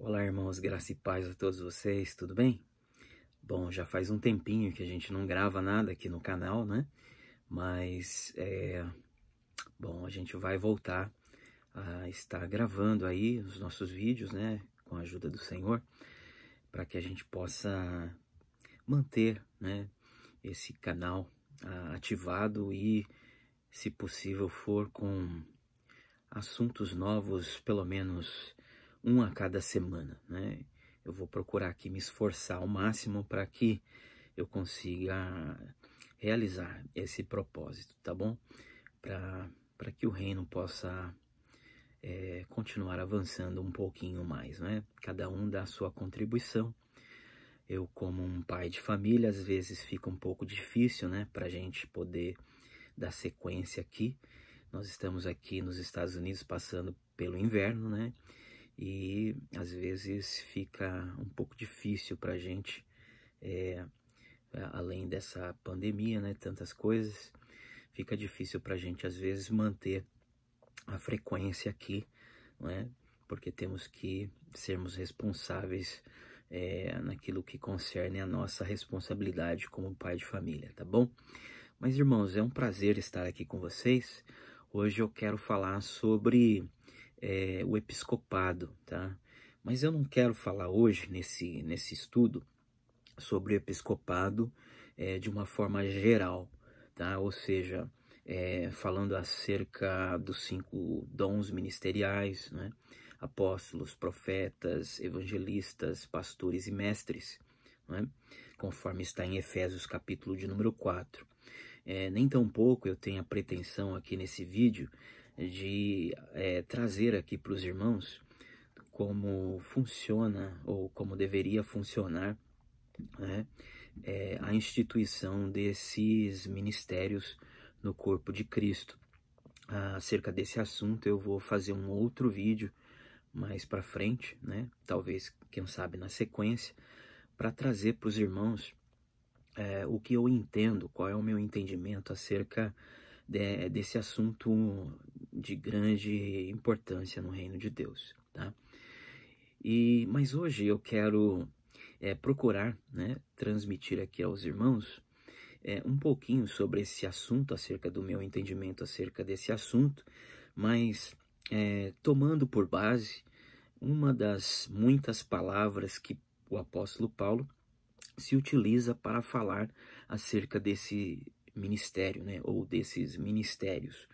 Olá, irmãos, graça e paz a todos vocês, tudo bem? Bom, já faz um tempinho que a gente não grava nada aqui no canal, né? Mas, a gente vai voltar a estar gravando aí os nossos vídeos, né? Com a ajuda do Senhor, para que a gente possa manter, né? Esse canal ativado e, se possível for, com assuntos novos, pelo menos um a cada semana, né? Eu vou procurar aqui me esforçar ao máximo para que eu consiga realizar esse propósito, tá bom? Para que o reino possa continuar avançando um pouquinho mais, né? Cada um dá a sua contribuição. Eu, como um pai de família, às vezes fica um pouco difícil, né? Para a gente poder dar sequência aqui. Nós estamos aqui nos Estados Unidos passando pelo inverno, né? E às vezes fica um pouco difícil para a gente, além dessa pandemia, né? Tantas coisas, fica difícil para a gente às vezes manter a frequência aqui, não é? Porque temos que sermos responsáveis naquilo que concerne a nossa responsabilidade como pai de família, tá bom? Mas, irmãos, é um prazer estar aqui com vocês. Hoje eu quero falar sobre o episcopado, tá? Mas eu não quero falar hoje, nesse estudo, sobre o episcopado de uma forma geral, tá? Ou seja, falando acerca dos 5 dons ministeriais, né? Apóstolos, profetas, evangelistas, pastores e mestres, né? Conforme está em Efésios capítulo de número 4. Nem tão pouco eu tenho a pretensão aqui nesse vídeo de trazer aqui para os irmãos como funciona ou como deveria funcionar, né, a instituição desses ministérios no corpo de Cristo. Acerca desse assunto eu vou fazer um outro vídeo mais para frente, né, talvez, quem sabe, na sequência, para trazer para os irmãos o que eu entendo, qual é o meu entendimento acerca desse assunto de grande importância no reino de Deus, tá? Mas hoje eu quero procurar, né, transmitir aqui aos irmãos um pouquinho sobre esse assunto, acerca do meu entendimento acerca desse assunto, mas tomando por base uma das muitas palavras que o apóstolo Paulo se utiliza para falar acerca desse ministério, né, ou desses ministérios.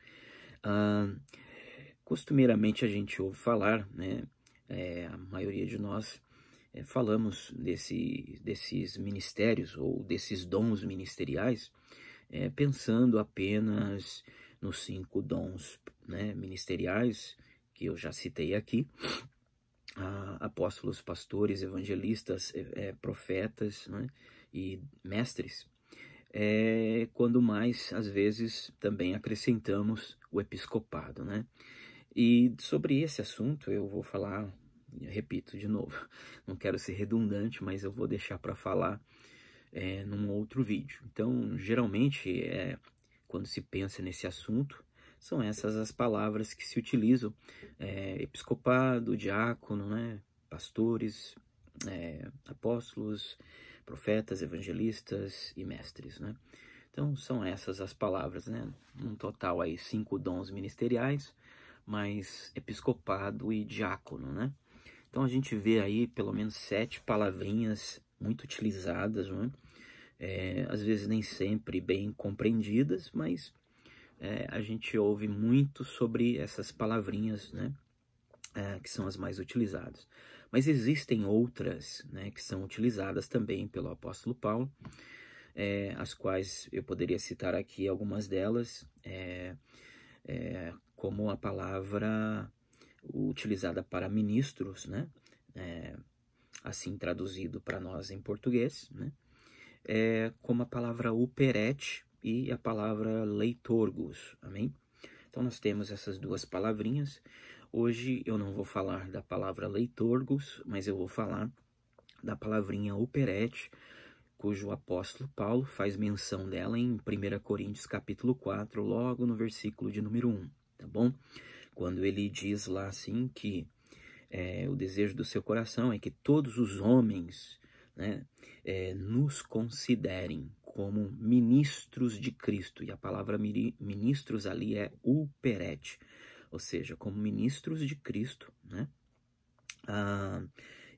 Costumeiramente a gente ouve falar, né, a maioria de nós falamos desses ministérios ou desses dons ministeriais, pensando apenas nos 5 dons, né, ministeriais que eu já citei aqui. Apóstolos, pastores, evangelistas, profetas, né, e mestres, quando mais, às vezes, também acrescentamos o episcopado, né? E sobre esse assunto eu vou falar, repito de novo, não quero ser redundante, mas eu vou deixar para falar num outro vídeo. Então, geralmente, quando se pensa nesse assunto, são essas as palavras que se utilizam: episcopado, diácono, né, pastores, apóstolos, profetas, evangelistas e mestres, né? Então são essas as palavras, né? Um total aí 5 dons ministeriais, mais episcopado e diácono, né? Então a gente vê aí pelo menos 7 palavrinhas muito utilizadas, né? Às vezes nem sempre bem compreendidas, mas a gente ouve muito sobre essas palavrinhas, né, que são as mais utilizadas. Mas existem outras, né, que são utilizadas também pelo apóstolo Paulo, as quais eu poderia citar aqui algumas delas, como a palavra utilizada para ministros, né, assim traduzido para nós em português, né, como a palavra operete e a palavra leitorgos, amém? Então nós temos essas 2 palavrinhas. Hoje eu não vou falar da palavra leitorgos, mas eu vou falar da palavrinha operete, cujo apóstolo Paulo faz menção dela em 1 Coríntios capítulo 4, logo no versículo de número 1, tá bom? Quando ele diz lá assim que o desejo do seu coração é que todos os homens, né, nos considerem como ministros de Cristo. E a palavra ministros ali é uperet, ou seja, como ministros de Cristo, né?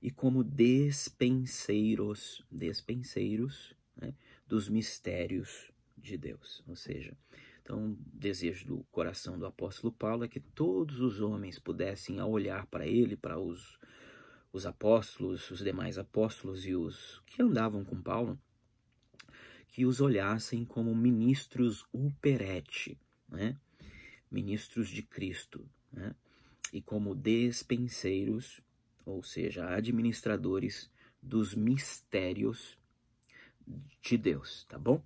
E como despenseiros, né, dos mistérios de Deus. Ou seja, então, o desejo do coração do apóstolo Paulo é que todos os homens pudessem, ao olhar para ele, para os apóstolos, os demais apóstolos e os que andavam com Paulo, que os olhassem como ministros uperet, né? Ministros de Cristo, né? E como despenseiros, ou seja, administradores dos mistérios de Deus, tá bom?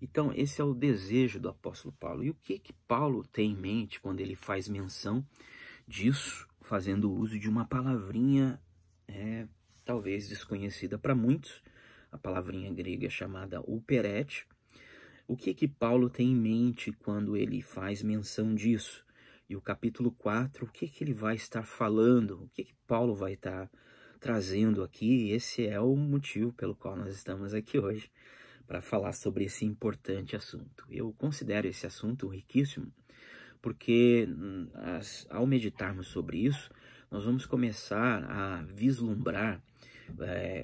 Então, esse é o desejo do apóstolo Paulo. E o que Paulo tem em mente quando ele faz menção disso, fazendo uso de uma palavrinha talvez desconhecida para muitos, a palavrinha grega chamada uperet. O que Paulo tem em mente quando ele faz menção disso? E o capítulo 4, o que ele vai estar falando? O que Paulo vai estar trazendo aqui? Esse é o motivo pelo qual nós estamos aqui hoje, para falar sobre esse importante assunto. Eu considero esse assunto riquíssimo, porque ao meditarmos sobre isso, nós vamos começar a vislumbrar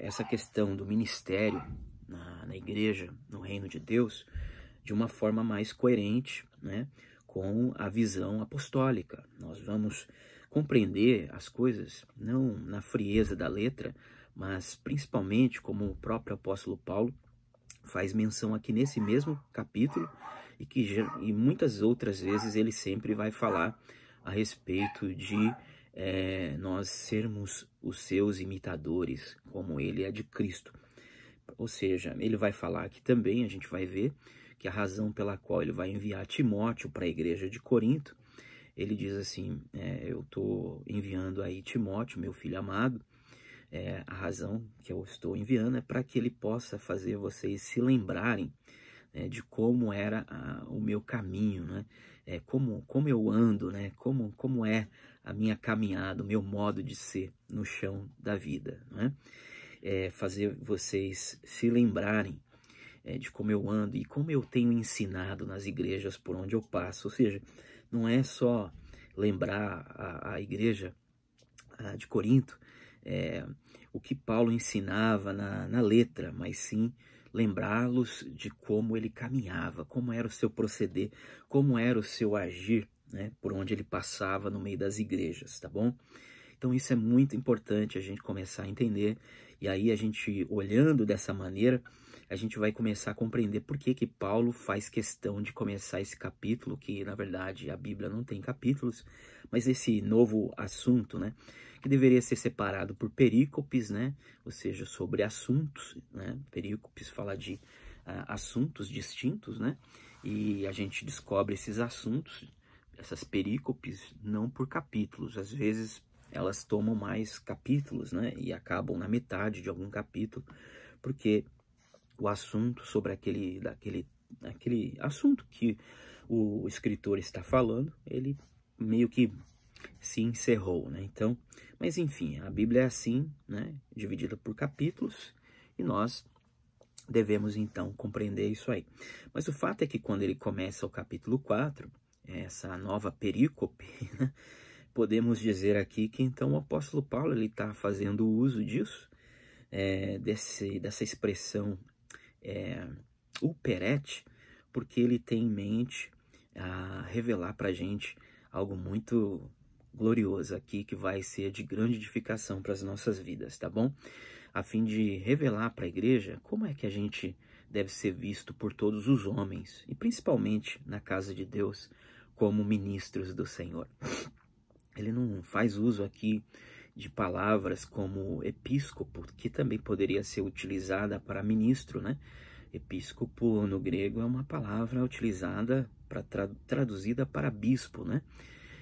essa questão do ministério na igreja, no reino de Deus, de uma forma mais coerente, né, com a visão apostólica. Nós vamos compreender as coisas não na frieza da letra, mas principalmente como o próprio apóstolo Paulo faz menção aqui nesse mesmo capítulo, e muitas outras vezes ele sempre vai falar a respeito de nós sermos os seus imitadores, como ele é de Cristo. Ou seja, ele vai falar aqui também, a gente vai ver que a razão pela qual ele vai enviar Timóteo para a igreja de Corinto, ele diz assim, eu estou enviando aí Timóteo, meu filho amado, a razão que eu estou enviando é para que ele possa fazer vocês se lembrarem, né, de como era o meu caminho, né, como eu ando, né, como é a minha caminhada, o meu modo de ser no chão da vida, né? Fazer vocês se lembrarem de como eu ando e como eu tenho ensinado nas igrejas por onde eu passo. Ou seja, não é só lembrar a igreja de Corinto o que Paulo ensinava na letra, mas sim lembrá-los de como ele caminhava, como era o seu proceder, como era o seu agir, né, por onde ele passava no meio das igrejas, tá bom? Então isso é muito importante a gente começar a entender, e aí a gente, olhando dessa maneira, a gente vai começar a compreender por que Paulo faz questão de começar esse capítulo, que na verdade a Bíblia não tem capítulos, mas esse novo assunto, né, que deveria ser separado por perícopes, né, ou seja, sobre assuntos, né, perícopes fala de assuntos distintos, né, e a gente descobre esses assuntos, essas perícopes, não por capítulos, às vezes elas tomam mais capítulos, né, e acabam na metade de algum capítulo, porque o assunto sobre aquele assunto que o escritor está falando, ele meio que se encerrou, né? Então, mas enfim, a Bíblia é assim, né? Dividida por capítulos, e nós devemos então compreender isso aí. Mas o fato é que quando ele começa o capítulo 4, essa nova perícope, né? Podemos dizer aqui que então o apóstolo Paulo ele está fazendo uso disso, dessa expressão uperet, porque ele tem em mente revelar para a gente algo muito glorioso aqui, que vai ser de grande edificação para as nossas vidas, tá bom? A fim de revelar para a igreja como é que a gente deve ser visto por todos os homens, e principalmente na casa de Deus, como ministros do Senhor. Ele não faz uso aqui de palavras como episcopo, que também poderia ser utilizada para ministro, né? Episcopo no grego é uma palavra utilizada traduzida para bispo, né?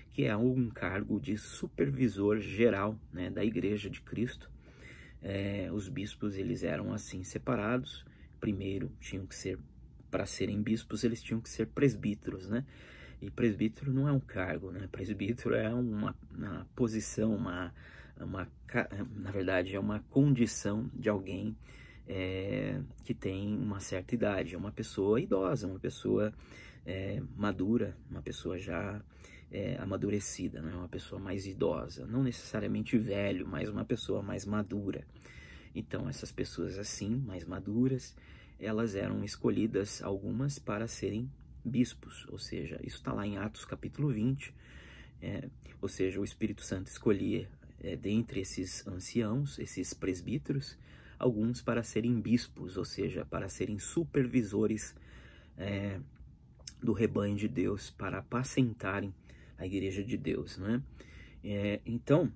Que é um cargo de supervisor geral, né, da Igreja de Cristo. Os bispos eles eram assim separados. Primeiro tinham que ser, para serem bispos, eles tinham que ser presbíteros, né? E presbítero não é um cargo, né? Presbítero é uma posição, na verdade, é uma condição de alguém que tem uma certa idade, é uma pessoa idosa, uma pessoa madura, uma pessoa já amadurecida, não é uma pessoa mais idosa, não necessariamente velho, mas uma pessoa mais madura. Então, essas pessoas assim, mais maduras, elas eram escolhidas, algumas, para serem bispos, ou seja, isso está lá em Atos capítulo 20, ou seja, o Espírito Santo escolhia dentre esses anciãos, esses presbíteros, alguns para serem bispos, ou seja, para serem supervisores do rebanho de Deus, para apacentarem a igreja de Deus, não é? Então,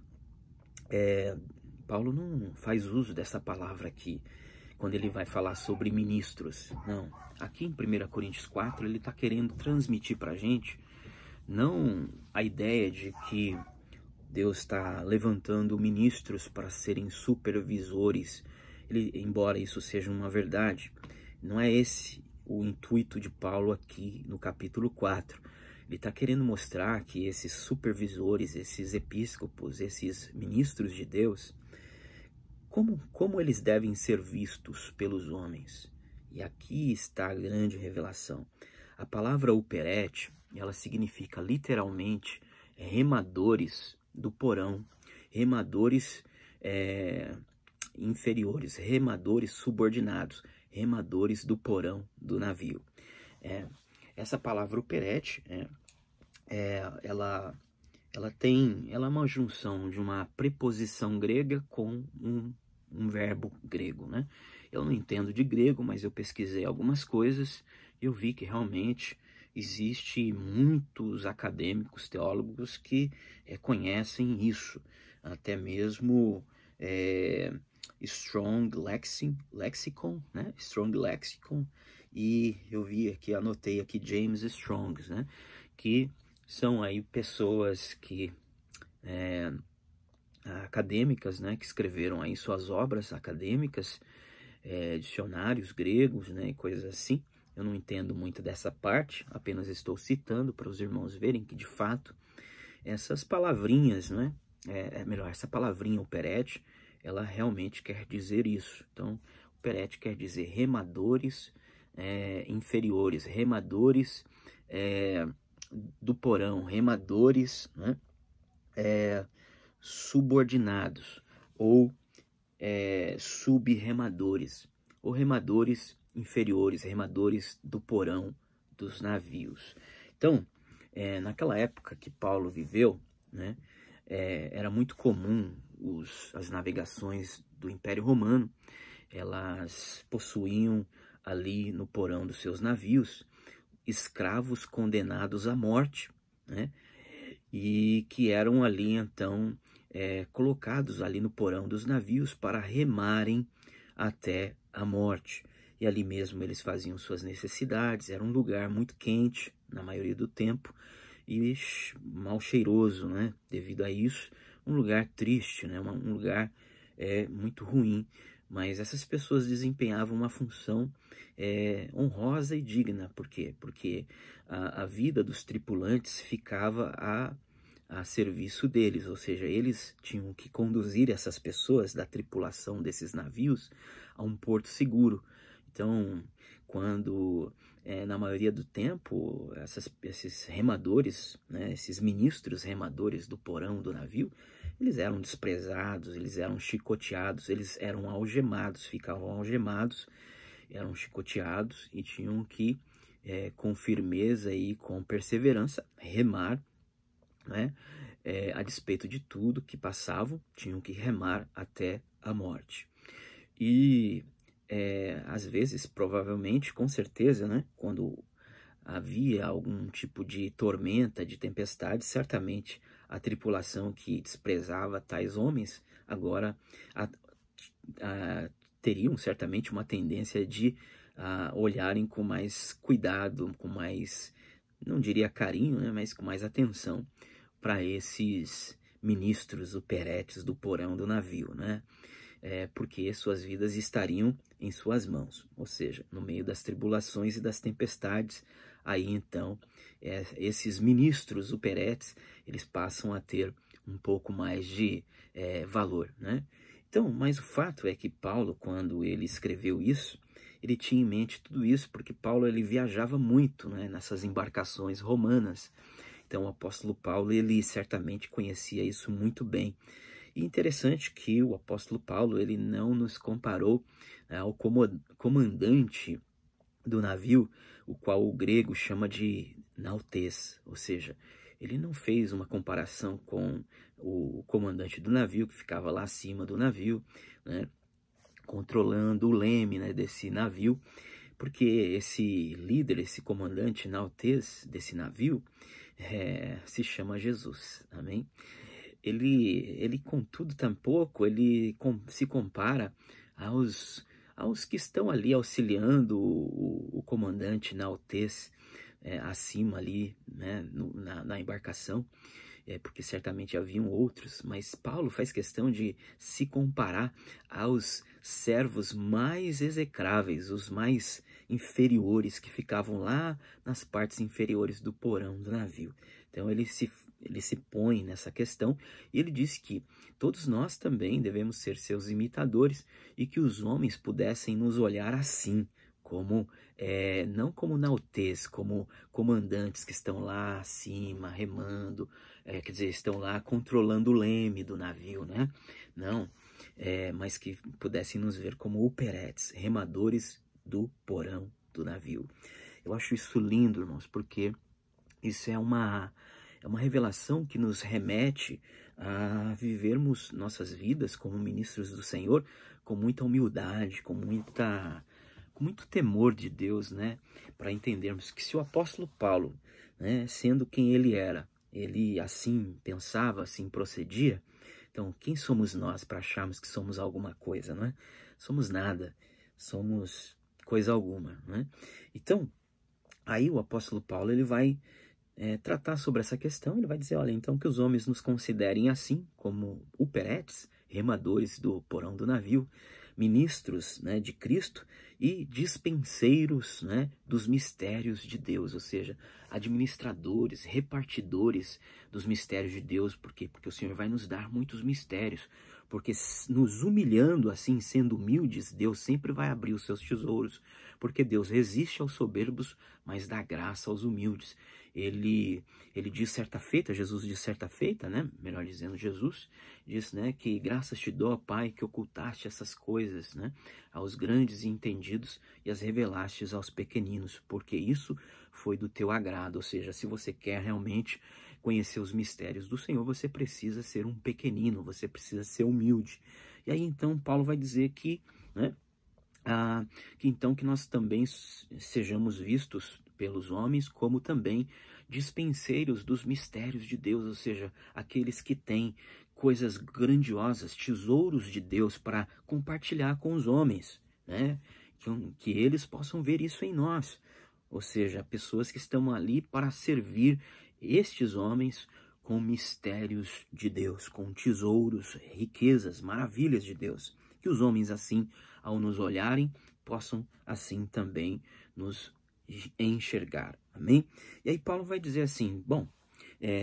Paulo não faz uso dessa palavra aqui, quando ele vai falar sobre ministros, não. Aqui em 1 Coríntios 4, ele está querendo transmitir para a gente, não a ideia de que Deus está levantando ministros para serem supervisores, embora isso seja uma verdade, não é esse o intuito de Paulo aqui no capítulo 4. Ele está querendo mostrar que esses supervisores, esses episcopos, esses ministros de Deus, como eles devem ser vistos pelos homens. E aqui está a grande revelação. A palavra operete, ela significa literalmente remadores do porão, remadores inferiores, remadores subordinados, remadores do porão do navio. Essa palavra operete, ela é uma junção de uma preposição grega com um verbo grego, né? Eu não entendo de grego, mas eu pesquisei algumas coisas e eu vi que realmente existe muitos acadêmicos, teólogos que conhecem isso, até mesmo Strong Lexicon, né? Strong Lexicon, e eu vi aqui, anotei aqui James Strong, né? Que são aí pessoas que acadêmicas, né? Que escreveram aí suas obras acadêmicas, dicionários gregos, né? E coisas assim. Eu não entendo muito dessa parte, apenas estou citando para os irmãos verem que, de fato, essas palavrinhas, né? Essa palavrinha operete, ela realmente quer dizer isso. Então, operete quer dizer remadores inferiores, remadores do porão, remadores, né? Subordinados, ou subremadores, ou remadores inferiores, remadores do porão dos navios. Então, naquela época que Paulo viveu, né, era muito comum as navegações do Império Romano, elas possuíam ali no porão dos seus navios escravos condenados à morte, né, e que eram ali então colocados ali no porão dos navios para remarem até a morte. E ali mesmo eles faziam suas necessidades. Era um lugar muito quente na maioria do tempo e mal cheiroso, né? Devido a isso, um lugar triste, né? Um lugar muito ruim. Mas essas pessoas desempenhavam uma função honrosa e digna. Por quê? Porque a vida dos tripulantes ficava a serviço deles, ou seja, eles tinham que conduzir essas pessoas da tripulação desses navios a um porto seguro. Então, quando na maioria do tempo esses remadores, né, esses ministros remadores do porão do navio, eles eram desprezados, eles eram chicoteados, eles eram algemados, ficavam algemados, eram chicoteados e tinham que, com firmeza e com perseverança, remar, né? A despeito de tudo que passavam, tinham que remar até a morte. E às vezes, provavelmente, com certeza, né, quando havia algum tipo de tormenta, de tempestade, certamente a tripulação que desprezava tais homens agora teriam certamente uma tendência de olharem com mais cuidado, com mais, não diria carinho, né, mas com mais atenção para esses ministros operetes do porão do navio, né? Porque suas vidas estariam em suas mãos, ou seja, no meio das tribulações e das tempestades, aí então esses ministros operetes, eles passam a ter um pouco mais de valor, né? Então, mas o fato é que Paulo, quando ele escreveu isso, ele tinha em mente tudo isso, porque Paulo ele viajava muito, né, nessas embarcações romanas. Então, o apóstolo Paulo, ele certamente conhecia isso muito bem. E interessante que o apóstolo Paulo, ele não nos comparou ao comandante do navio, o qual o grego chama de nautês, ou seja, ele não fez uma comparação com o comandante do navio, que ficava lá acima do navio, né, controlando o leme, né, desse navio, porque esse líder, esse comandante nautês desse navio, se chama Jesus, amém? Ele contudo, tampouco, ele se compara aos que estão ali auxiliando o comandante nautês acima ali, né, na embarcação, porque certamente haviam outros, mas Paulo faz questão de se comparar aos servos mais execráveis, os mais inferiores, que ficavam lá nas partes inferiores do porão do navio. Então ele se põe nessa questão e ele diz que todos nós também devemos ser seus imitadores e que os homens pudessem nos olhar assim, como não como nautês, como comandantes que estão lá acima, remando, quer dizer, estão lá controlando o leme do navio, né? Não, mas que pudessem nos ver como operetes, remadores do porão do navio. Eu acho isso lindo, irmãos, porque isso é uma revelação que nos remete a vivermos nossas vidas como ministros do Senhor com muita humildade, com muito temor de Deus, né? Para entendermos que se o apóstolo Paulo, né, sendo quem ele era, ele assim pensava, assim procedia, então quem somos nós para acharmos que somos alguma coisa, não é? Somos nada, somos coisa alguma, né? Então, aí o apóstolo Paulo, ele vai tratar sobre essa questão, ele vai dizer, olha, então que os homens nos considerem assim, como operetes, remadores do porão do navio, ministros, né, de Cristo e dispenseiros, né, dos mistérios de Deus, ou seja, administradores, repartidores dos mistérios de Deus. Por quê? Porque o Senhor vai nos dar muitos mistérios, porque nos humilhando assim, sendo humildes, Deus sempre vai abrir os seus tesouros, porque Deus resiste aos soberbos, mas dá graça aos humildes. Ele diz certa feita, Jesus diz certa feita, né? Melhor dizendo, Jesus diz, né, que graças te dou, Pai, que ocultaste essas coisas, né, aos grandes e entendidos e as revelastes aos pequeninos, porque isso foi do teu agrado. Ou seja, se você quer realmente conhecer os mistérios do Senhor, você precisa ser um pequenino, você precisa ser humilde. E aí então Paulo vai dizer que, né, que nós também sejamos vistos pelos homens como também dispenseiros dos mistérios de Deus, ou seja, aqueles que têm coisas grandiosas, tesouros de Deus para compartilhar com os homens, né? Que eles possam ver isso em nós, ou seja, pessoas que estão ali para servir estes homens com mistérios de Deus, com tesouros, riquezas, maravilhas de Deus, que os homens assim, ao nos olharem, possam assim também nos enxergar, amém? E aí Paulo vai dizer assim, bom,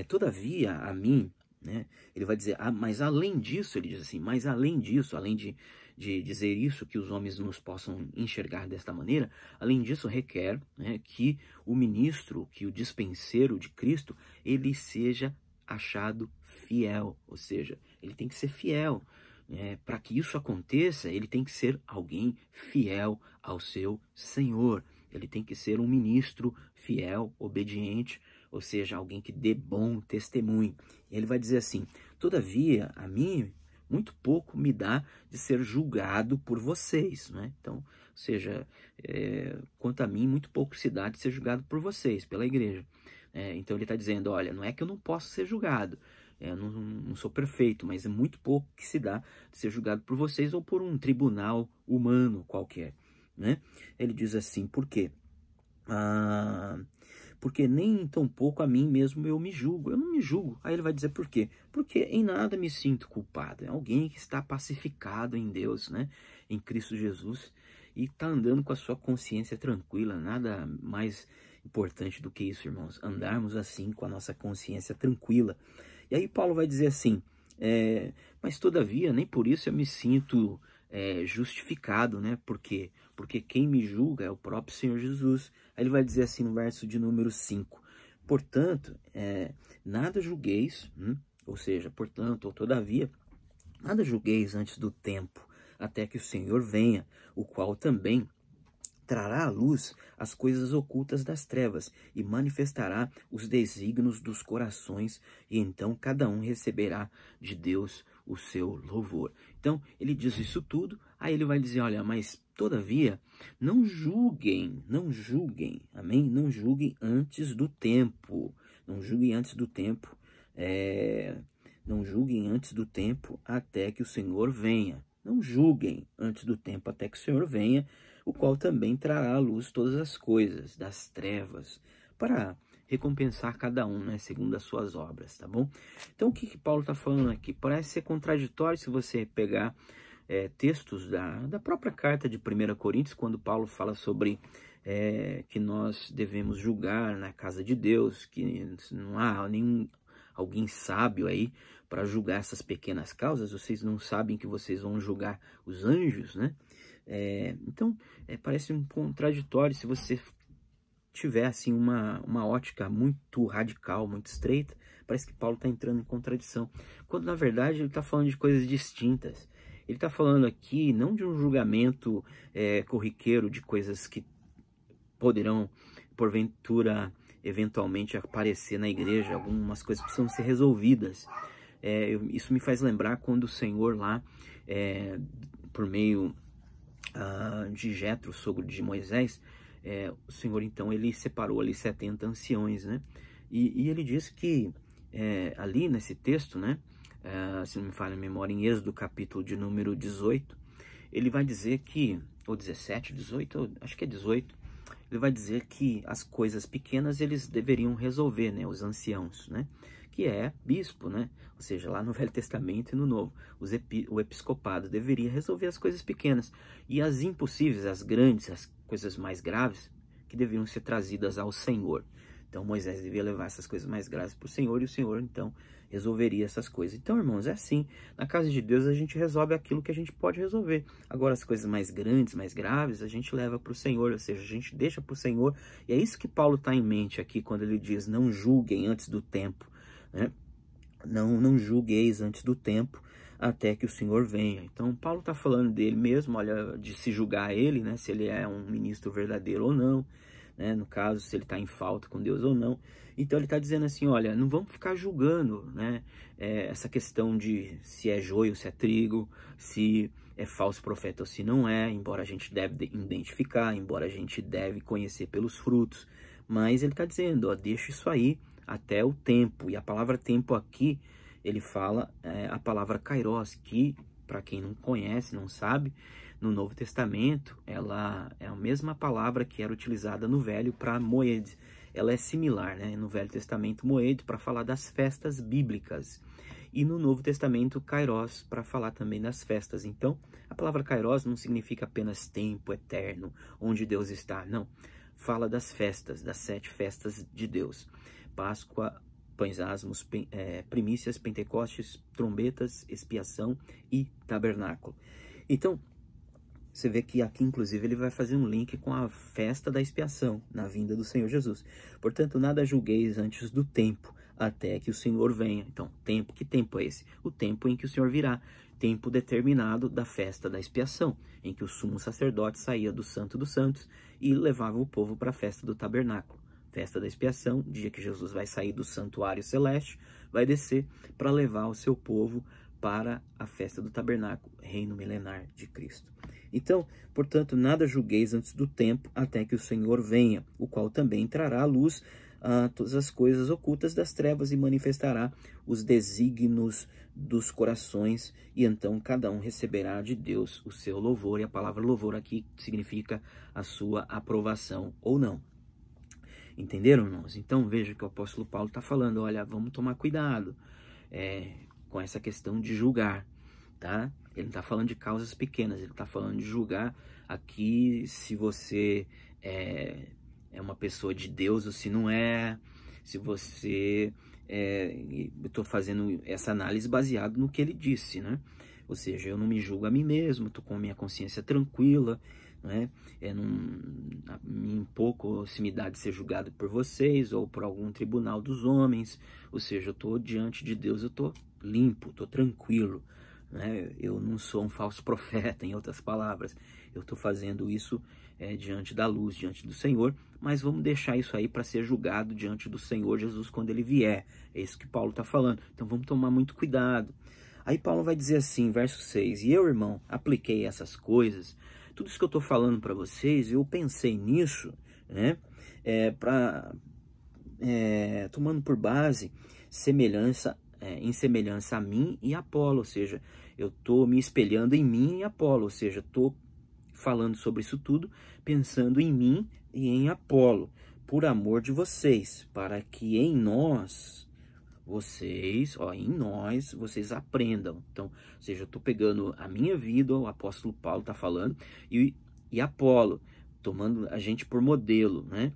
todavia a mim, né, ele vai dizer, mas além disso, ele diz assim, mas além disso, além de dizer isso, que os homens nos possam enxergar desta maneira, além disso requer, né, que o ministro, que o dispenseiro de Cristo, ele seja achado fiel, ou seja, ele tem que ser fiel. Para que isso aconteça, ele tem que ser alguém fiel ao seu Senhor. Ele tem que ser um ministro fiel, obediente, ou seja, alguém que dê bom testemunho. E ele vai dizer assim, todavia, a mim, muito pouco me dá de ser julgado por vocês, né? Então, ou seja, quanto a mim, muito pouco se dá de ser julgado por vocês, pela igreja. Então ele está dizendo, olha, não é que eu não posso ser julgado, eu não sou perfeito, mas é muito pouco que se dá de ser julgado por vocês ou por um tribunal humano qualquer, né? Ele diz assim, por quê? Porque nem tão pouco a mim mesmo eu me julgo, eu não me julgo. Aí ele vai dizer por quê? Porque em nada me sinto culpado, é alguém que está pacificado em Deus, né? Em Cristo Jesus, e está andando com a sua consciência tranquila. Nada mais importante do que isso, irmãos, andarmos assim com a nossa consciência tranquila. E aí Paulo vai dizer assim, mas todavia, nem por isso eu me sinto justificado, né? Por quê? Porque quem me julga é o próprio Senhor Jesus. Aí ele vai dizer assim no verso de número 5, portanto, nada julgueis, ou seja, portanto, ou todavia, nada julgueis antes do tempo, até que o Senhor venha, o qual também trará à luz as coisas ocultas das trevas e manifestará os desígnios dos corações, e então cada um receberá de Deus o seu louvor. Então, ele diz isso tudo, aí ele vai dizer, olha, mas todavia, não julguem, amém? Não julguem antes do tempo, não julguem antes do tempo, não julguem antes do tempo até que o Senhor venha. Não julguem antes do tempo até que o Senhor venha, o qual também trará à luz todas as coisas das trevas, para recompensar cada um, né, segundo as suas obras, tá bom? Então, o que Paulo está falando aqui? Parece ser contraditório se você pegar textos da própria carta de 1 Coríntios, quando Paulo fala sobre que nós devemos julgar na casa de Deus, que não há alguém sábio aí para julgar essas pequenas causas. Vocês não sabem que vocês vão julgar os anjos, né? Então, parece um contraditório se você tiver assim uma ótica muito radical, muito estreita. Parece que Paulo está entrando em contradição, quando na verdade ele está falando de coisas distintas. Ele está falando aqui não de um julgamento corriqueiro de coisas que poderão, porventura, eventualmente aparecer na igreja. Algumas coisas precisam ser resolvidas. Isso me faz lembrar quando o Senhor lá, por meio de Jetro, sogro de Moisés, o Senhor então ele separou ali 70 anciões, né? E ele diz que ali nesse texto, né, se não me falha a memória, em Êxodo capítulo de número 18, ele vai dizer que, ou 17, 18, acho que é 18, ele vai dizer que as coisas pequenas eles deveriam resolver, né, os anciãos, né, que é bispo, né, ou seja, lá no Velho Testamento e no Novo, o episcopado deveria resolver as coisas pequenas, e as impossíveis, as grandes, as coisas mais graves, que deveriam ser trazidas ao Senhor. Então Moisés devia levar essas coisas mais graves para o Senhor, e o Senhor então resolveria essas coisas. Então, irmãos, é assim, na casa de Deus a gente resolve aquilo que a gente pode resolver. Agora as coisas mais grandes, mais graves, a gente leva para o Senhor, ou seja, a gente deixa para o Senhor. E é isso que Paulo está em mente aqui quando ele diz, não julguem antes do tempo, né? Não julgueis antes do tempo, até que o Senhor venha. Então Paulo está falando dele mesmo, olha, de se julgar ele, né, se ele é um ministro verdadeiro ou não, né, no caso, se ele está em falta com Deus ou não. Então ele está dizendo assim, olha, não vamos ficar julgando, né, essa questão de se é joio, se é trigo, se é falso profeta ou se não é, embora a gente deve identificar, embora a gente deve conhecer pelos frutos, mas ele está dizendo, ó, deixa isso aí até o tempo. E a palavra tempo aqui, ele fala a palavra kairos, que para quem não conhece, não sabe, no Novo Testamento, ela é a mesma palavra que era utilizada no Velho para moed. Ela é similar, né? No Velho Testamento, moed para falar das festas bíblicas. E no Novo Testamento, kairos para falar também das festas. Então, a palavra kairos não significa apenas tempo eterno, onde Deus está. Não. Fala das festas, das 7 festas de Deus. Páscoa, pães asmos, primícias, pentecostes, trombetas, expiação e tabernáculo. Então, você vê que aqui, inclusive, ele vai fazer um link com a festa da expiação, na vinda do Senhor Jesus. Portanto, nada julgueis antes do tempo, até que o Senhor venha. Então, tempo, que tempo é esse? O tempo em que o Senhor virá. Tempo determinado da festa da expiação, em que o sumo sacerdote saía do Santo dos Santos e levava o povo para a festa do tabernáculo. Festa da expiação, dia que Jesus vai sair do santuário celeste, vai descer para levar o seu povo para a festa do tabernáculo, reino milenar de Cristo. Então, portanto, nada julgueis antes do tempo, até que o Senhor venha, o qual também trará à luz todas as coisas ocultas das trevas e manifestará os desígnios dos corações, e então cada um receberá de Deus o seu louvor. E a palavra louvor aqui significa a sua aprovação ou não. Entenderam, irmãos? Então veja que o apóstolo Paulo está falando, olha, vamos tomar cuidado com essa questão de julgar, tá? Ele não está falando de causas pequenas, ele está falando de julgar aqui se você é uma pessoa de Deus ou se não é, se você eu estou fazendo essa análise baseado no que ele disse, né? Ou seja, eu não me julgo a mim mesmo, estou com a minha consciência tranquila, né? Em pouco se me dá de ser julgado por vocês ou por algum tribunal dos homens. Ou seja, eu estou diante de Deus, eu estou limpo, estou tranquilo, né? Eu não sou um falso profeta, em outras palavras. Eu estou fazendo isso diante da luz, diante do Senhor, mas vamos deixar isso aí para ser julgado diante do Senhor Jesus quando ele vier. É isso que Paulo está falando. Então vamos tomar muito cuidado. Aí Paulo vai dizer assim, verso 6, e eu, irmão, apliquei essas coisas, tudo isso que eu estou falando para vocês, eu pensei nisso, né, tomando por base em semelhança a mim e Apolo, ou seja, eu estou me espelhando em mim e Apolo, ou seja, estou falando sobre isso tudo, pensando em mim e em Apolo, por amor de vocês, para que em nós... vocês aprendam. Então, ou seja, eu estou pegando a minha vida, o apóstolo Paulo está falando, e Apolo, tomando a gente por modelo, né,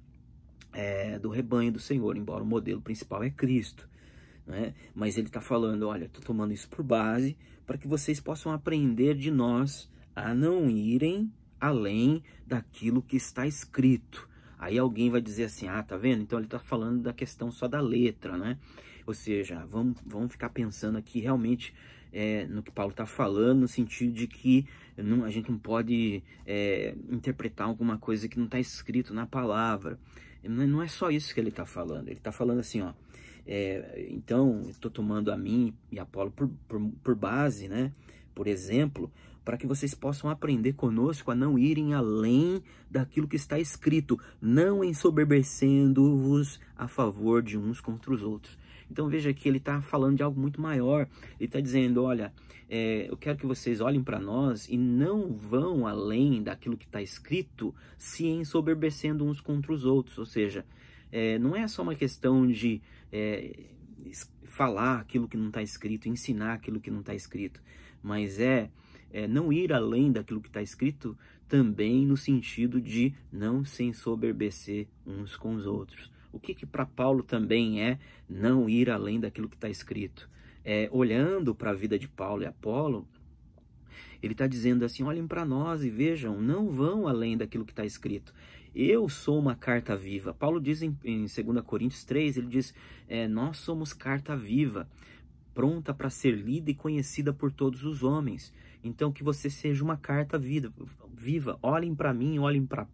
do rebanho do Senhor, embora o modelo principal é Cristo, né, mas ele está falando, olha, estou tomando isso por base, para que vocês possam aprender de nós a não irem além daquilo que está escrito. Aí alguém vai dizer assim, tá vendo? Então ele está falando da questão só da letra, né? Ou seja, vamos ficar pensando aqui realmente no que Paulo está falando, no sentido de que a gente não pode interpretar alguma coisa que não está escrito na palavra. Não é só isso que ele está falando. Ele está falando assim, ó, então eu estou tomando a mim e Apolo por base, né? Por exemplo, para que vocês possam aprender conosco a não irem além daquilo que está escrito, não ensoberbecendo-vos a favor de uns contra os outros. Então veja que ele está falando de algo muito maior. Ele está dizendo, olha, eu quero que vocês olhem para nós e não vão além daquilo que está escrito, se ensoberbecendo uns contra os outros. Ou seja, não é só uma questão de falar aquilo que não está escrito, ensinar aquilo que não está escrito, mas não ir além daquilo que está escrito também no sentido de não se ensoberbecer uns com os outros. O que para Paulo também é não ir além daquilo que está escrito? Olhando para a vida de Paulo e Apolo, ele está dizendo assim, olhem para nós e vejam, não vão além daquilo que está escrito. Eu sou uma carta viva. Paulo diz em 2 Coríntios 3, ele diz, nós somos carta viva, pronta para ser lida e conhecida por todos os homens. Então que você seja uma carta viva. Olhem para mim, olhem para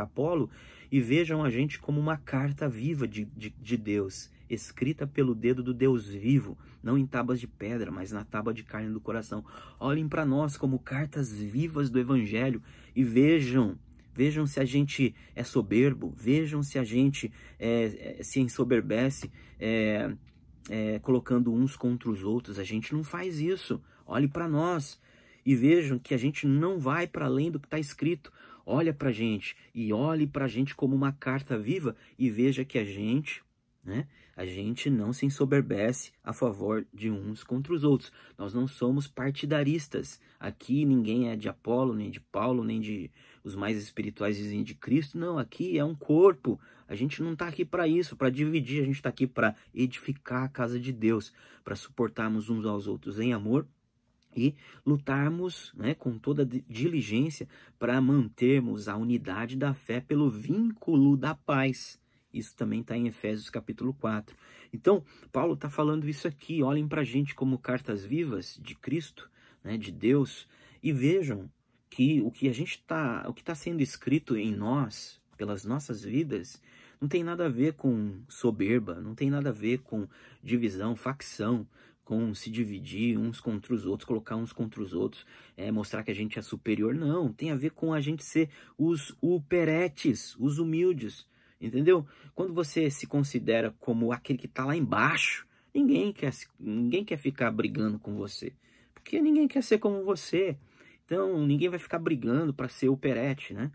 Apolo e vejam a gente como uma carta viva de Deus, escrita pelo dedo do Deus vivo, não em tábuas de pedra, mas na tábua de carne do coração. Olhem para nós como cartas vivas do Evangelho e vejam se a gente é soberbo, vejam se a gente se ensoberbece, colocando uns contra os outros. A gente não faz isso. Olhe para nós e vejam que a gente não vai para além do que está escrito. Olha para a gente e olhe para a gente como uma carta viva e veja que a gente não se ensoberbece a favor de uns contra os outros. Nós não somos partidaristas. Aqui ninguém é de Apolo, nem de Paulo, nem de os mais espirituais dizem de Cristo. Não, aqui é um corpo. A gente não está aqui para isso, para dividir. A gente está aqui para edificar a casa de Deus, para suportarmos uns aos outros em amor e lutarmos, com toda diligência para mantermos a unidade da fé pelo vínculo da paz. Isso também está em Efésios capítulo 4. Então, Paulo está falando isso aqui. Olhem para a gente como cartas vivas de Cristo, de Deus, e vejam que o que está sendo escrito em nós, pelas nossas vidas, não tem nada a ver com soberba, não tem nada a ver com divisão, facção, com se dividir uns contra os outros, colocar uns contra os outros, mostrar que a gente é superior. Não, tem a ver com a gente ser os uperetes, os humildes. Entendeu? Quando você se considera como aquele que está lá embaixo, ninguém quer ficar brigando com você, porque ninguém quer ser como você. Então ninguém vai ficar brigando para ser operete, né?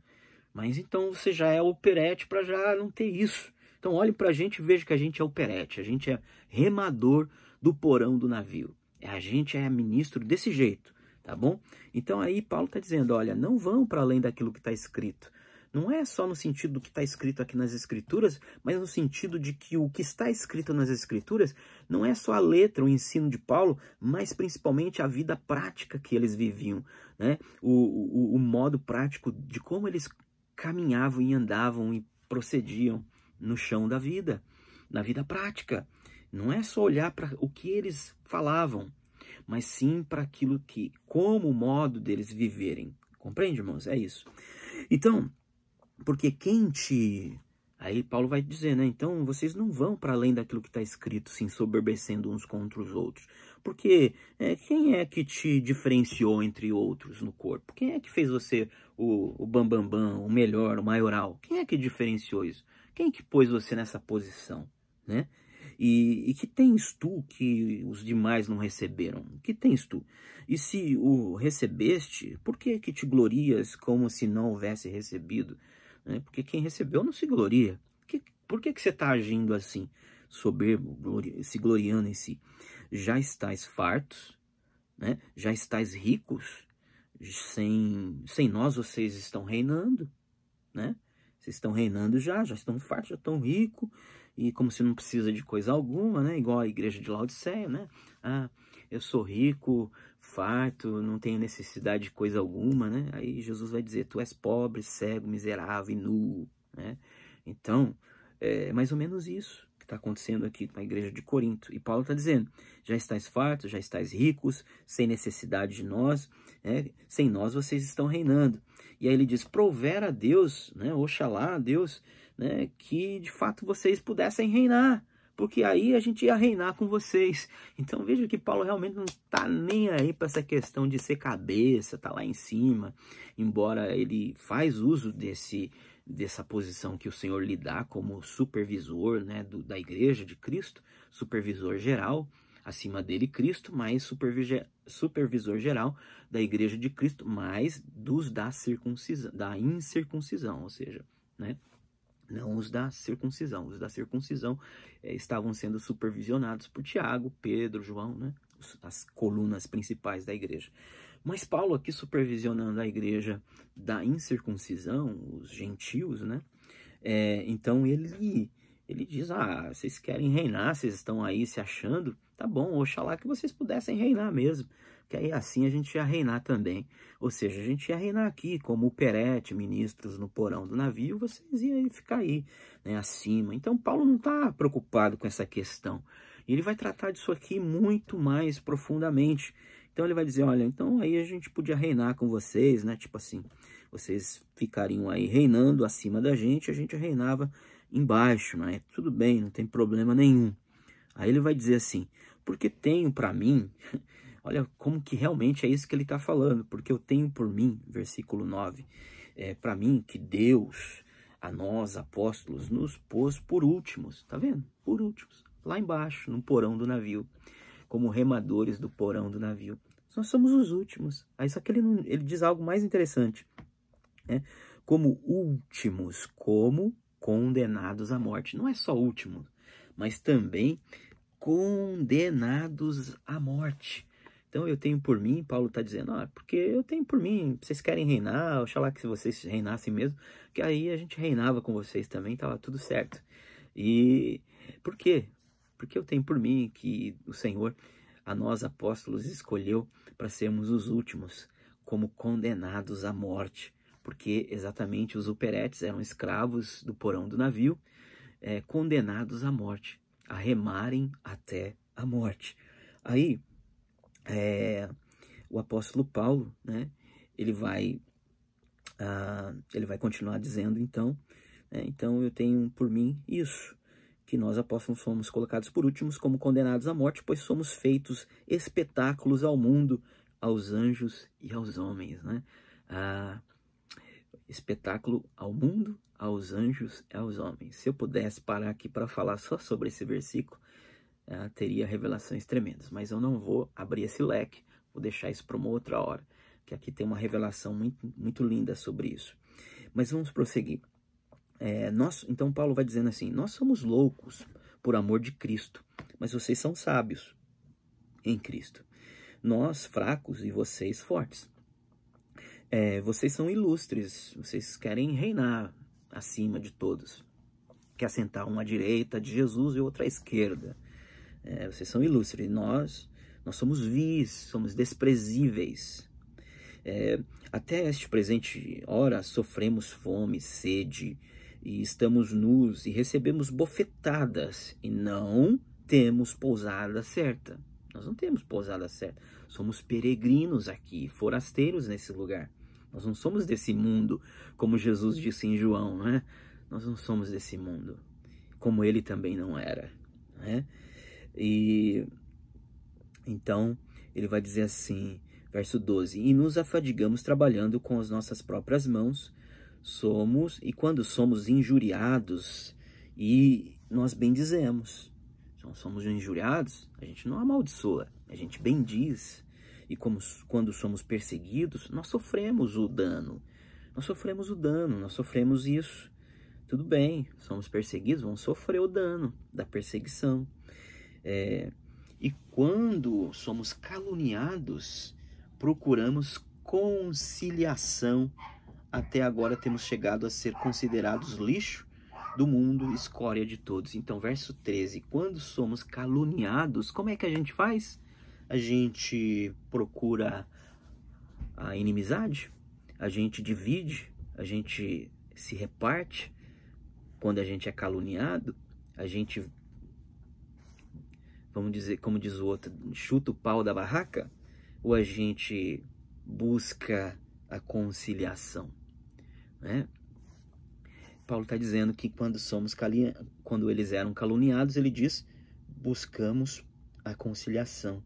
Mas então você já é operete para já não ter isso. Então olhe para a gente e veja que a gente é operete, a gente é remador do porão do navio. A gente é ministro desse jeito, tá bom? Então aí Paulo está dizendo, olha, não vão para além daquilo que está escrito. não é só no sentido do que está escrito aqui nas Escrituras, mas no sentido de que o que está escrito nas Escrituras não é só a letra, o ensino de Paulo, mas principalmente a vida prática que eles viviam, né? O modo prático de como eles caminhavam e andavam e procediam no chão da vida, na vida prática. Não é só olhar para o que eles falavam, mas sim para aquilo que, como o modo deles viverem. Compreende, irmãos? É isso. Então, porque Aí Paulo vai dizer, né? Então, vocês não vão para além daquilo que está escrito, se ensoberbecendo uns contra os outros. Porque quem é que te diferenciou entre outros no corpo? Quem é que fez você o bambambam, o melhor, o maioral? Quem é que diferenciou isso? Quem é que pôs você nessa posição, né? E que tens tu que os demais não receberam? Que tens tu? E se o recebeste, por que te glorias como se não houvesse recebido? Né? Porque quem recebeu não se gloria. Por que você está agindo assim? Soberbo, se gloriando em si. Já estáis fartos, né? Já estáis ricos. Sem nós vocês estão reinando, né? Vocês estão reinando já estão fartos, já estão ricos, e como se não precisa de coisa alguma, né? Igual a igreja de Laodiceia, né? Ah, eu sou rico, farto, não tenho necessidade de coisa alguma, né? Aí Jesus vai dizer, tu és pobre, cego, miserável e nu, né? Então, é mais ou menos isso que está acontecendo aqui com a igreja de Corinto. E Paulo está dizendo, já estáis fartos, já estáis ricos, sem necessidade de nós, né? Sem nós vocês estão reinando. E aí ele diz, prover a Deus, né? Oxalá a Deus, né? Que de fato vocês pudessem reinar, porque aí a gente ia reinar com vocês. Então veja que Paulo realmente não está nem aí para essa questão de ser cabeça, tá lá em cima, embora ele faz uso dessa posição que o Senhor lhe dá como supervisor, né, da igreja de Cristo, supervisor geral, acima dele Cristo, mas supervisor geral da igreja de Cristo, mais dos da circuncisão, da incircuncisão, ou seja, né, não os da circuncisão. Os da circuncisão estavam sendo supervisionados por Tiago, Pedro, João, né, as colunas principais da igreja. Mas Paulo aqui supervisionando a igreja da incircuncisão, os gentios, né? Então ele diz, vocês querem reinar, vocês estão aí se achando, tá bom, oxalá que vocês pudessem reinar mesmo, que aí assim a gente ia reinar também. Ou seja, a gente ia reinar aqui, como o perete, ministros no porão do navio, vocês iam ficar aí, né, acima. Então Paulo não está preocupado com essa questão. Ele vai tratar disso aqui muito mais profundamente. Então ele vai dizer, olha, então aí a gente podia reinar com vocês, né? Tipo assim, vocês ficariam aí reinando acima da gente, a gente reinava embaixo, né? Tudo bem, não tem problema nenhum. Aí ele vai dizer assim, porque tenho para mim, olha como que realmente é isso que ele está falando, porque eu tenho por mim, versículo 9, para mim que Deus, a nós apóstolos, nos pôs por últimos, tá vendo? Por últimos, lá embaixo, no porão do navio, como remadores do porão do navio. Nós somos os últimos. Aí só que ele diz algo mais interessante, né? Como últimos, como condenados à morte. Não é só últimos, mas também condenados à morte. Então eu tenho por mim, Paulo está dizendo, porque eu tenho por mim, vocês querem reinar, oxalá que se vocês reinassem mesmo, que aí a gente reinava com vocês também, estava tudo certo. E por quê? Porque eu tenho por mim que o Senhor, a nós apóstolos, escolheu para sermos os últimos, como condenados à morte, porque exatamente os operetes eram escravos do porão do navio, condenados à morte, a remarem até a morte. Aí, o apóstolo Paulo, né, ele vai continuar dizendo, então, então eu tenho por mim isso, que nós apóstolos fomos colocados por últimos como condenados à morte, pois somos feitos espetáculos ao mundo, aos anjos e aos homens, né? Espetáculo ao mundo, aos anjos e aos homens. Se eu pudesse parar aqui para falar só sobre esse versículo, teria revelações tremendas, mas eu não vou abrir esse leque, vou deixar isso para uma outra hora, que aqui tem uma revelação muito, muito linda sobre isso. Mas vamos prosseguir. Então Paulo vai dizendo assim, nós somos loucos por amor de Cristo, mas vocês são sábios em Cristo. Nós fracos e vocês fortes. vocês são ilustres, vocês querem reinar acima de todos. Quer sentar uma à direita de Jesus e outra à esquerda. Vocês são ilustres. Nós somos vis, somos desprezíveis. Até este presente hora sofremos fome, sede, e estamos nus, e recebemos bofetadas, e não temos pousada certa. Nós não temos pousada certa. Somos peregrinos aqui, forasteiros nesse lugar. Nós não somos desse mundo, como Jesus disse em João, né? Nós não somos desse mundo, como ele também não era, né? E então ele vai dizer assim, verso 12: e nos afadigamos trabalhando com as nossas próprias mãos, e quando somos injuriados, e nós bendizemos. Então, somos injuriados, a gente não amaldiçoa, a gente bendiz. E quando somos perseguidos, nós sofremos o dano. Nós sofremos isso. Tudo bem, somos perseguidos, vamos sofrer o dano da perseguição. E quando somos caluniados, procuramos conciliação. Até agora temos chegado a ser considerados lixo do mundo, escória de todos. Então, verso 13, quando somos caluniados, como é que a gente faz? A gente procura a inimizade, a gente divide, a gente se reparte. Quando a gente é caluniado, a gente, vamos dizer, como diz o outro, chuta o pau da barraca, ou a gente busca a conciliação, né? Paulo está dizendo que quando eles eram caluniados, ele diz, buscamos a conciliação,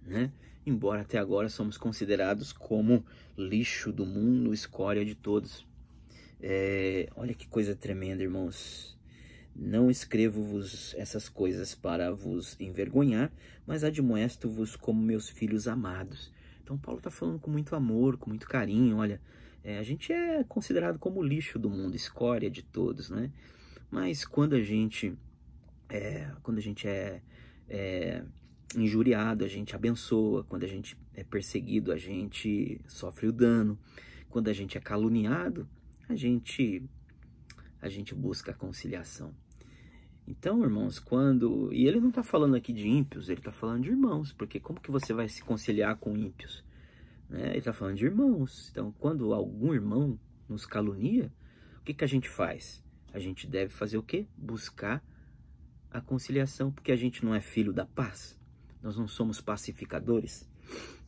né? Embora até agora somos considerados como lixo do mundo, escória de todos. Olha que coisa tremenda, irmãos. Não escrevo-vos essas coisas para vos envergonhar, mas admoesto-vos como meus filhos amados. Então Paulo está falando com muito amor, com muito carinho. Olha, a gente é considerado como lixo do mundo, escória de todos, né? Mas quando a gente é injuriado, a gente abençoa. Quando a gente é perseguido, a gente sofre o dano. Quando a gente é caluniado, a gente busca a conciliação. Então, irmãos, e ele não está falando aqui de ímpios, ele está falando de irmãos, porque como que você vai se conciliar com ímpios? Ele está falando de irmãos. Então, quando algum irmão nos calunia, o que a gente faz? A gente deve fazer o quê? Buscar a conciliação, porque a gente não é filho da paz. Nós não somos pacificadores.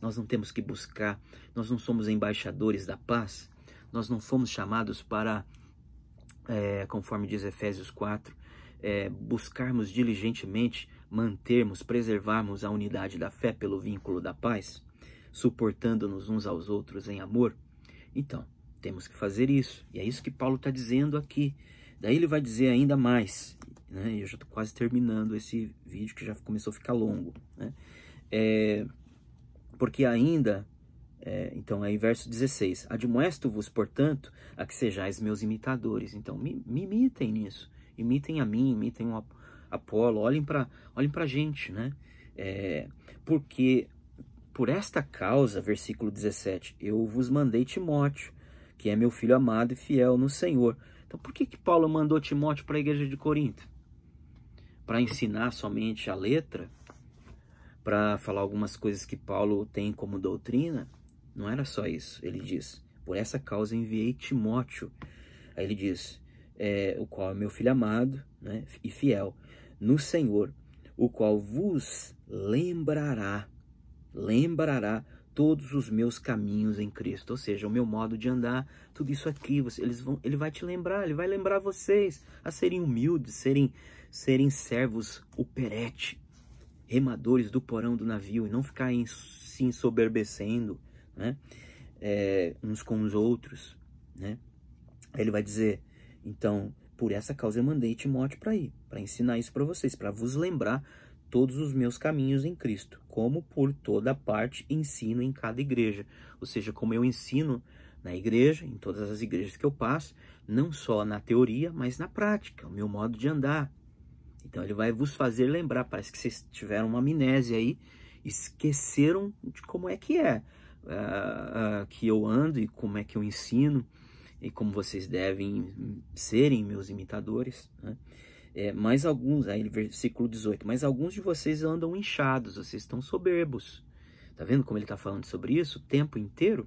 Nós não temos que buscar, nós não somos embaixadores da paz. Nós não fomos chamados para, conforme diz Efésios 4, buscarmos diligentemente, preservarmos a unidade da fé pelo vínculo da paz, suportando-nos uns aos outros em amor. Então, temos que fazer isso. E é isso que Paulo está dizendo aqui. Daí ele vai dizer ainda mais, né? Eu já estou quase terminando esse vídeo, que já começou a ficar longo, né? Porque ainda... então, aí verso 16, admoesto-vos, portanto, a que sejais meus imitadores. Então, me imitem nisso, imitem a mim, imitem o Apolo, olhem para a gente, né? Porque por esta causa, versículo 17, eu vos mandei Timóteo, que é meu filho amado e fiel no Senhor. Então, por que Paulo mandou Timóteo para a igreja de Corinto? Para ensinar somente a letra? Para falar algumas coisas que Paulo tem como doutrina? Não era só isso. Ele diz, por essa causa enviei Timóteo. Aí ele diz, o qual é meu filho amado, né, e fiel no Senhor, o qual vos lembrará todos os meus caminhos em Cristo. Ou seja, o meu modo de andar, tudo isso aqui, ele vai te lembrar, ele vai lembrar vocês a serem humildes, serem servos operete, remadores do porão do navio, e não ficarem se ensoberbecendo, né, uns com os outros, né? Aí ele vai dizer, então, por essa causa eu mandei Timóteo para ensinar isso para vocês, para vos lembrar todos os meus caminhos em Cristo, como por toda parte ensino em cada igreja. Ou seja, como eu ensino na igreja, em todas as igrejas que eu passo, não só na teoria, mas na prática, o meu modo de andar. Então ele vai vos fazer lembrar, parece que vocês tiveram uma amnésia aí, esqueceram de como é que é. que eu ando e como é que eu ensino e como vocês devem serem meus imitadores, né? Mas alguns, aí versículo 18, mas alguns de vocês andam inchados, vocês estão soberbos. Tá vendo como ele está falando sobre isso o tempo inteiro?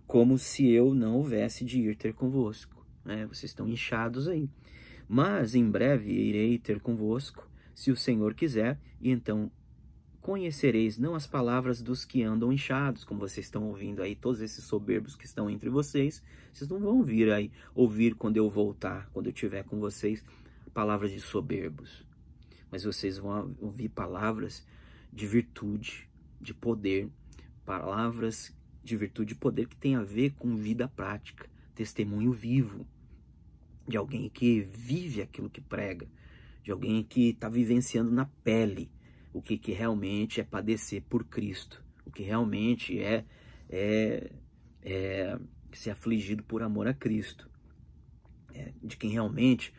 Como se eu não houvesse de ir ter convosco, né? Vocês estão inchados aí. Mas em breve irei ter convosco, se o Senhor quiser, e então conhecereis não as palavras dos que andam inchados, como vocês estão ouvindo aí, todos esses soberbos que estão entre vocês, vocês não vão vir aí ouvir quando eu voltar, quando eu estiver com vocês, palavras de soberbos, mas vocês vão ouvir palavras de virtude, de poder, palavras de virtude e poder que tem a ver com vida prática, testemunho vivo, de alguém que vive aquilo que prega, de alguém que está vivenciando na pele o que realmente é padecer por Cristo, o que realmente é ser afligido por amor a Cristo, de quem realmente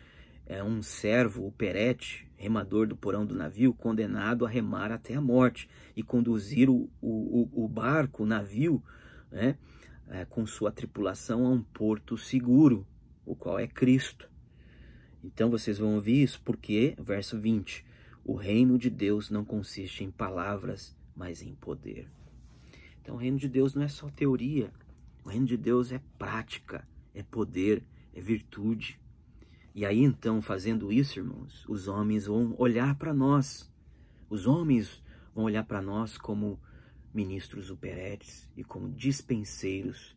é um servo, o perete, remador do porão do navio, condenado a remar até a morte e conduzir o barco, o navio, né, com sua tripulação a um porto seguro, o qual é Cristo. Então vocês vão ouvir isso porque, verso 20, o reino de Deus não consiste em palavras, mas em poder. Então o reino de Deus não é só teoria, o reino de Deus é prática, é poder, é virtude. E aí então, fazendo isso, irmãos, os homens vão olhar para nós. Os homens vão olhar para nós como ministros operetes e como dispenseiros,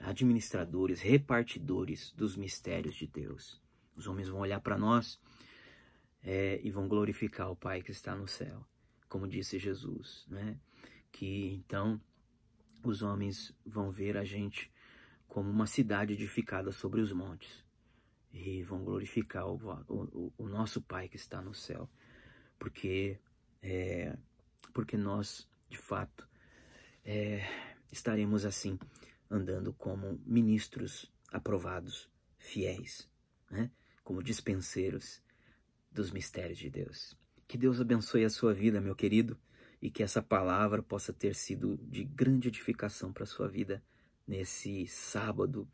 administradores, repartidores dos mistérios de Deus. Os homens vão olhar para nós e vão glorificar o Pai que está no céu, como disse Jesus, né? Que então os homens vão ver a gente como uma cidade edificada sobre os montes. E vão glorificar o nosso Pai que está no céu, porque nós, de fato, estaremos assim, andando como ministros aprovados, fiéis, né? Como dispenseiros dos mistérios de Deus. Que Deus abençoe a sua vida, meu querido, e que essa palavra possa ter sido de grande edificação para a sua vida nesse sábado,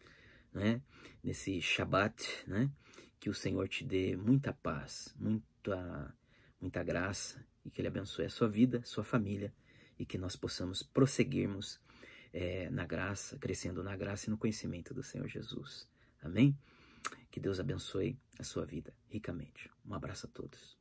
né? Nesse Shabat, né? Que o Senhor te dê muita paz, muita graça, e que Ele abençoe a sua vida, sua família, e que nós possamos prosseguirmos na graça, crescendo na graça e no conhecimento do Senhor Jesus. Amém? Que Deus abençoe a sua vida ricamente. Um abraço a todos.